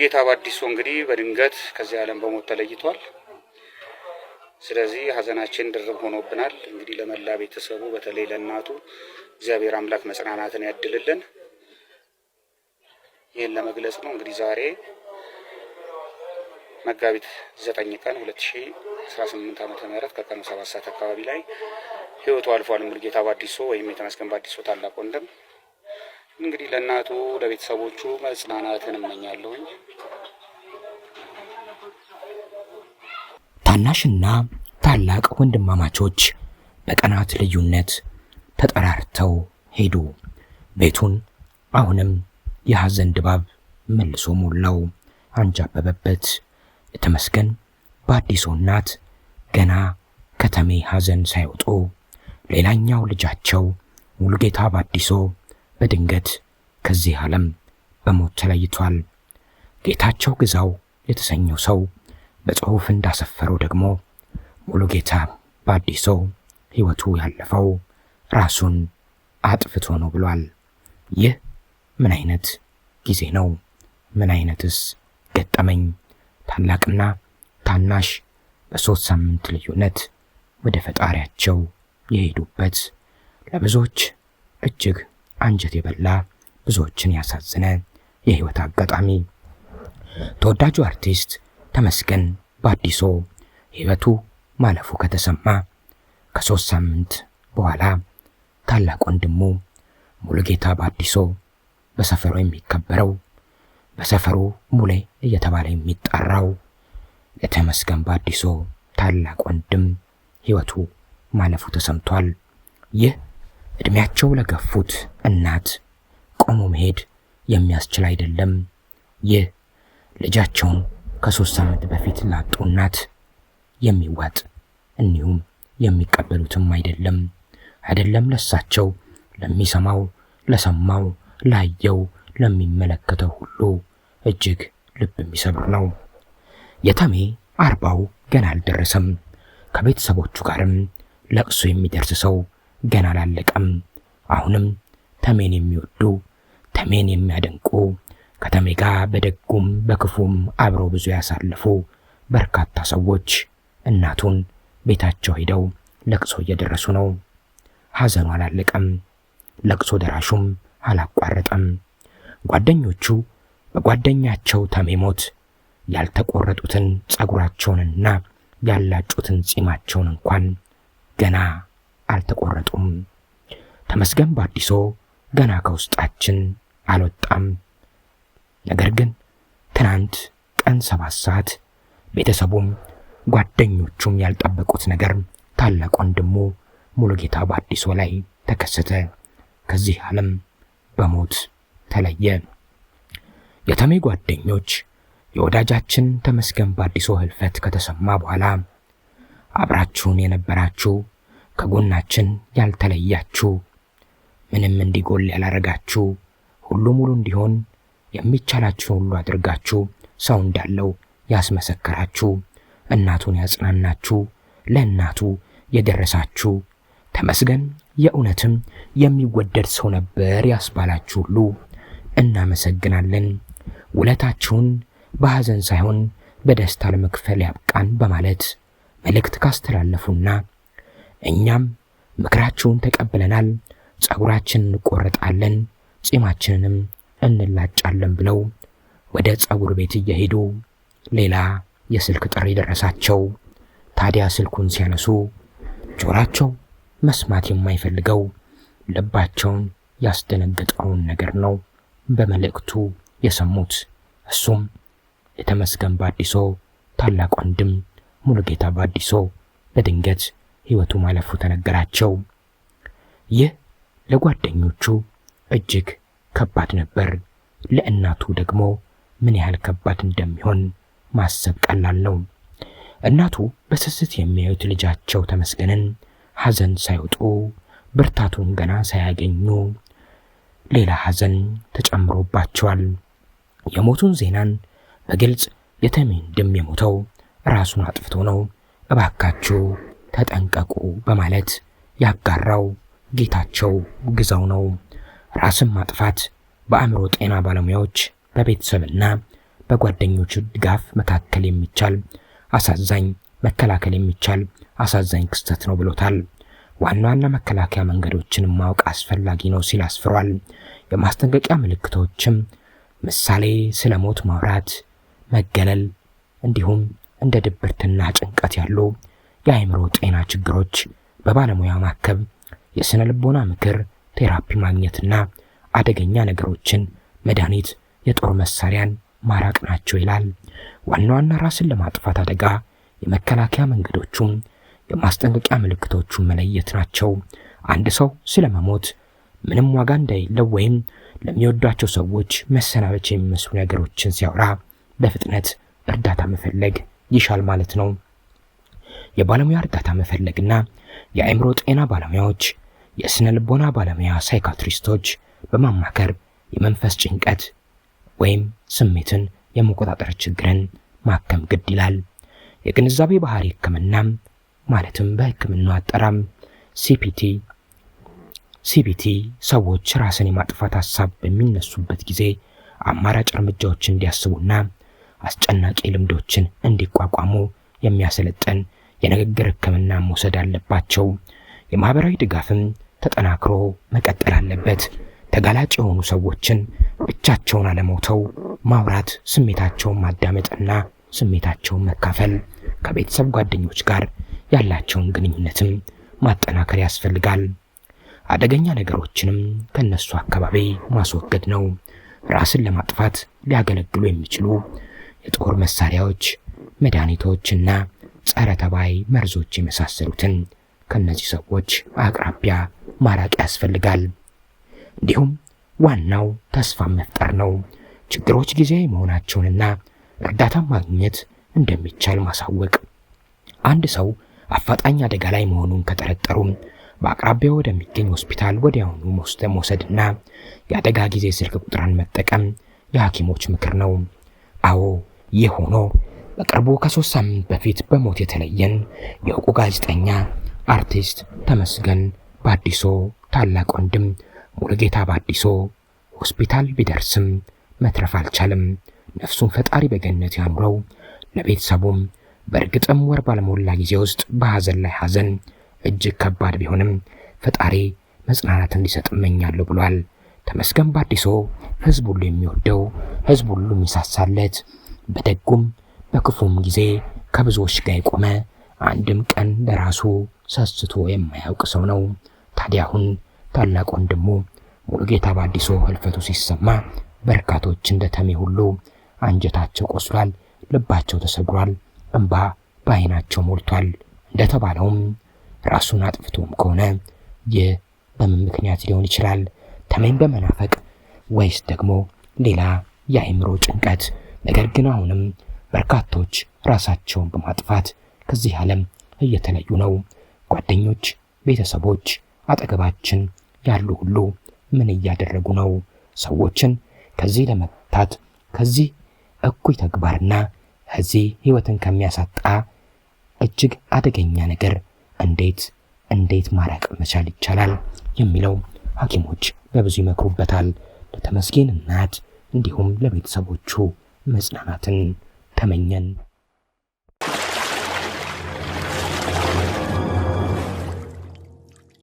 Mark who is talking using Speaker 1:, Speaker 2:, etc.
Speaker 1: ሙሉጌታ ባዲሶ እንግዲህ በድንገት ከዚህ ዓለም በሞት ተለይቷል። ስለዚህ ሀዘናችን ድርብ ሆኖብናል። እንግዲህ ለመላ ቤተሰቡ በተለይ ለእናቱ እግዚአብሔር አምላክ መጽናናትን ያድልልን። ይህን ለመግለጽ ነው። እንግዲህ ዛሬ መጋቢት 9 ቀን 2018 ዓ.ም ከቀኑ 7 ሰዓት አካባቢ ላይ ህይወቱ አልፏል። ሙሉጌታ ባዲሶ ወይም የተመስገን ባዲሶ ታላቅ ወንድም እንግዲህ ለእናቱ ለቤተሰቦቹ መጽናናትን እመኛለሁኝ።
Speaker 2: ታናሽና ታላቅ ወንድማማቾች በቀናት ልዩነት ተጠራርተው ሄዱ። ቤቱን አሁንም የሐዘን ድባብ መልሶ ሞላው። አንጃበበበት። የተመስገን ባዲሶ እናት ገና ከተሜ ሐዘን ሳይወጡ ሌላኛው ልጃቸው ሙሉጌታ ባዲሶ በድንገት ከዚህ ዓለም በሞት ተለይቷል። ጌታቸው ግዛው የተሰኘው ሰው በጽሑፍ እንዳሰፈረው ደግሞ ሙሉጌታ ባዲሶ ሕይወቱ ያለፈው ራሱን አጥፍቶ ነው ብሏል። ይህ ምን አይነት ጊዜ ነው? ምን አይነትስ ገጠመኝ? ታላቅና ታናሽ በ3 ሳምንት ልዩነት ወደ ፈጣሪያቸው የሄዱበት ለብዙዎች እጅግ አንጀት የበላ ብዙዎችን ያሳዘነ የህይወት አጋጣሚ። ተወዳጁ አርቲስት ተመስገን ባዲሶ ሕይወቱ ማለፉ ከተሰማ ከ3 ሳምንት በኋላ ታላቅ ወንድሙ ሙሉጌታ ባዲሶ በሰፈሩ የሚከበረው በሰፈሩ ሙሌ እየተባለ የሚጠራው የተመስገን ባዲሶ ታላቅ ወንድም ሕይወቱ ማለፉ ተሰምቷል። ይህ እድሜያቸው ለገፉት እናት ቆሞ መሄድ የሚያስችል አይደለም። ይህ ልጃቸውን ከ3 ሳምንት በፊት ላጡ እናት የሚዋጥ እንዲሁም የሚቀበሉትም አይደለም ለሳቸው ለሚሰማው፣ ለሰማው፣ ላየው፣ ለሚመለከተው ሁሉ እጅግ ልብ የሚሰብር ነው። የተሜ 40ው ገና አልደረሰም። ከቤተሰቦቹ ጋርም ለቅሶ የሚደርስ ሰው ገና አላለቀም። አሁንም ተሜን የሚወዱ ተሜን የሚያደንቁ ከተሜ ጋር በደጉም በክፉም አብረው ብዙ ያሳለፉ በርካታ ሰዎች እናቱን ቤታቸው ሄደው ለቅሶ እየደረሱ ነው። ሐዘኑ አላለቀም። ለቅሶ ደራሹም አላቋረጠም። ጓደኞቹ በጓደኛቸው ተሜ ሞት ያልተቆረጡትን ጸጉራቸውንና ያላጩትን ጺማቸውን እንኳን ገና አልተቆረጡም። ተመስገን ባዲሶ ገና ከውስጣችን አልወጣም። ነገር ግን ትናንት ቀን 7 ሰዓት ቤተሰቡም ጓደኞቹም ያልጠበቁት ነገር ታላቅ ወንድሙ ሙሉጌታ ባዲሶ ላይ ተከሰተ። ከዚህ ዓለም በሞት ተለየ። የተሜ ጓደኞች የወዳጃችን ተመስገን ባዲሶ ህልፈት ከተሰማ በኋላ አብራችሁን የነበራችሁ፣ ከጎናችን ያልተለያችሁ፣ ምንም እንዲጎል ያላረጋችሁ፣ ሁሉ ሙሉ እንዲሆን የሚቻላችሁን ሁሉ አድርጋችሁ ሰው እንዳለው ያስመሰከራችሁ፣ እናቱን ያጽናናችሁ፣ ለእናቱ የደረሳችሁ፣ ተመስገን የእውነትም የሚወደድ ሰው ነበር ያስባላችሁ ሁሉ እናመሰግናለን። ውለታችሁን በሐዘን ሳይሆን በደስታ ለመክፈል ያብቃን በማለት መልእክት ካስተላለፉና እኛም ምክራችሁን ተቀብለናል፣ ጸጉራችንን እንቆረጣለን፣ ጺማችንንም እንላጫለን ብለው ወደ ጸጉር ቤት እየሄዱ ሌላ የስልክ ጥሪ ደረሳቸው። ታዲያ ስልኩን ሲያነሱ ጆሯቸው መስማት የማይፈልገው ልባቸውን ያስደነገጠውን ነገር ነው በመልእክቱ የሰሙት። እሱም የተመስገን ባዲሶ ታላቅ ወንድም ሙሉጌታ ባዲሶ በድንገት ሕይወቱ ማለፉ ተነገራቸው። ይህ ለጓደኞቹ እጅግ ከባድ ነበር። ለእናቱ ደግሞ ምን ያህል ከባድ እንደሚሆን ማሰብ ቀላል ነው። እናቱ በስስት የሚያዩት ልጃቸው ተመስገንን ሐዘን ሳይወጡ ብርታቱን ገና ሳያገኙ ሌላ ሐዘን ተጨምሮባቸዋል። የሞቱን ዜናን በግልጽ የተሜ ወንድም የሞተው ራሱን አጥፍቶ ነው፣ እባካችሁ ተጠንቀቁ በማለት ያጋራው ጌታቸው ግዛው ነው። ራስን ማጥፋት በአእምሮ ጤና ባለሙያዎች በቤተሰብና በጓደኞች ድጋፍ መካከል የሚቻል አሳዛኝ መከላከል የሚቻል አሳዛኝ ክስተት ነው ብሎታል። ዋና ዋና መከላከያ መንገዶችን ማወቅ አስፈላጊ ነው ሲል አስፍሯል። የማስጠንቀቂያ ምልክቶችም ምሳሌ ስለ ሞት ማውራት፣ መገለል እንዲሁም እንደ ድብርትና ጭንቀት ያሉ የአእምሮ ጤና ችግሮች በባለሙያ ማከም፣ የስነ ልቦና ምክር፣ ቴራፒ ማግኘትና አደገኛ ነገሮችን፣ መድኃኒት፣ የጦር መሳሪያን ማራቅ ናቸው ይላል። ዋና ዋና ራስን ለማጥፋት አደጋ የመከላከያ መንገዶቹም የማስጠንቀቂያ ምልክቶቹን መለየት ናቸው። አንድ ሰው ስለመሞት ምንም ዋጋ እንደሌለው ወይም ለሚወዷቸው ሰዎች መሰናበቻ የሚመስሉ ነገሮችን ሲያወራ በፍጥነት እርዳታ መፈለግ ይሻል ማለት ነው። የባለሙያ እርዳታ መፈለግና የአእምሮ ጤና ባለሙያዎች፣ የስነ ልቦና ባለሙያ ሳይካትሪስቶች በማማከር የመንፈስ ጭንቀት ወይም ስሜትን የመቆጣጠር ችግርን ማከም ግድ ይላል። የግንዛቤ ባህሪ ህክምና ማለትም በህክምናው አጠራም ሲቢቲ ሰዎች ራስን የማጥፋት ሐሳብ በሚነሱበት ጊዜ አማራጭ እርምጃዎችን እንዲያስቡና አስጨናቂ ልምዶችን እንዲቋቋሙ የሚያሰለጥን የንግግር ህክምና መውሰድ አለባቸው። የማህበራዊ ድጋፍም ተጠናክሮ መቀጠል አለበት። ተጋላጭ የሆኑ ሰዎችን ብቻቸውን አለመተው ማውራት፣ ስሜታቸውን ማዳመጥና ስሜታቸውን መካፈል፣ ከቤተሰብ ጓደኞች ጋር ያላቸውን ግንኙነትም ማጠናከር ያስፈልጋል። አደገኛ ነገሮችንም ከነሱ አካባቢ ማስወገድ ነው። ራስን ለማጥፋት ሊያገለግሉ የሚችሉ የጦር መሳሪያዎች፣ መድኃኒቶችና ጸረ ተባይ መርዞች የመሳሰሉትን ከነዚህ ሰዎች አቅራቢያ ማራቅ ያስፈልጋል። እንዲሁም ዋናው ተስፋ መፍጠር ነው። ችግሮች ጊዜያዊ መሆናቸውንና እርዳታ ማግኘት እንደሚቻል ማሳወቅ። አንድ ሰው አፋጣኝ አደጋ ላይ መሆኑን ከጠረጠሩ በአቅራቢያው ወደሚገኝ ሆስፒታል ወዲያውኑ መውሰድና የአደጋ ጊዜ ስልክ ቁጥርን መጠቀም የሐኪሞች ምክር ነው። አዎ፣ ይህ ሆኖ በቅርቡ ከ3 ሳምንት በፊት በሞት የተለየን የእውቁ ጋዜጠኛ አርቲስት ተመስገን ባዲሶ ታላቅ ወንድም ሙሉጌታ ባዲሶ ሆስፒታል ቢደርስም መትረፍ አልቻለም። ነፍሱን ፈጣሪ በገነት ያኑረው። ለቤተሰቡም በእርግጥም ወር ባለሞላ ጊዜ ውስጥ በሐዘን ላይ ሐዘን እጅግ ከባድ ቢሆንም ፈጣሪ መጽናናት እንዲሰጥ እመኛለሁ ብሏል። ተመስገን ባዲሶ ህዝብ ሁሉ የሚወደው፣ ህዝብ ሁሉ የሚሳሳለት፣ በደጉም በክፉም ጊዜ ከብዙዎች ጋር የቆመ፣ አንድም ቀን ለራሱ ሰስቶ የማያውቅ ሰው ነው። ታዲያ አሁን ታላቅ ወንድሙ ሙሉጌታ ባዲሶ ህልፈቱ ሲሰማ በርካቶች እንደ ተሜ ሁሉ አንጀታቸው ቆስሏል፣ ልባቸው ተሰብሯል፣ እንባ በዓይናቸው ሞልቷል። እንደተባለውም ራሱን አጥፍቶም ከሆነ ይህ በምን ምክንያት ሊሆን ይችላል? ተሜን በመናፈቅ ወይስ ደግሞ ሌላ የአእምሮ ጭንቀት? ነገር ግን አሁንም በርካቶች ራሳቸውን በማጥፋት ከዚህ ዓለም እየተለዩ ነው። ጓደኞች፣ ቤተሰቦች፣ አጠገባችን ያሉ ሁሉ ምን እያደረጉ ነው? ሰዎችን ከዚህ ለመፍታት ከዚህ እኩይ ተግባርና ከዚህ ህይወትን ከሚያሳጣ እጅግ አደገኛ ነገር እንዴት ማራቅ መቻል ይቻላል የሚለው ሐኪሞች በብዙ ይመክሩበታል። ለተመስገን እናት እንዲሁም ለቤተሰቦቹ መጽናናትን ተመኘን።